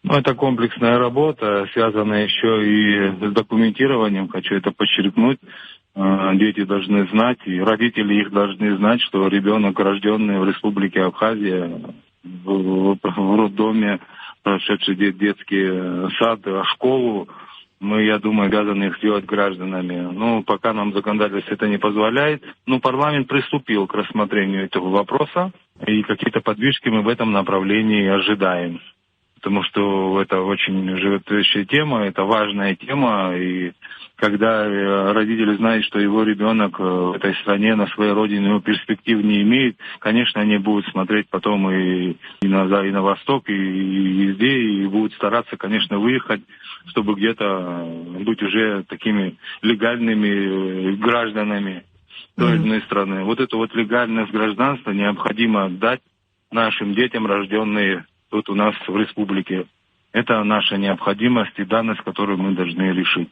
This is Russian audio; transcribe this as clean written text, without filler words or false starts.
Ну, это комплексная работа, связанная еще и с документированием, хочу это подчеркнуть. Дети должны знать, и родители их должны знать, что ребенок, рожденный в Республике Абхазия, в роддоме, прошедший детский сад, школу, мы, я думаю, обязаны их сделать гражданами. Ну, пока нам законодательство это не позволяет. Но парламент приступил к рассмотрению этого вопроса, и какие-то подвижки мы в этом направлении ожидаем. Потому что это очень животрепещущая тема, это важная тема, и когда родители знают, что его ребенок в этой стране, на своей родине, его перспектив не имеет, конечно, они будут смотреть потом и на восток, и везде, и будут стараться, конечно, выехать, чтобы где-то быть уже такими легальными гражданами той или иной страны. Вот эту вот легальность гражданства необходимо дать нашим детям, рожденные тут у нас в республике. Это наша необходимость и данность, которую мы должны решить.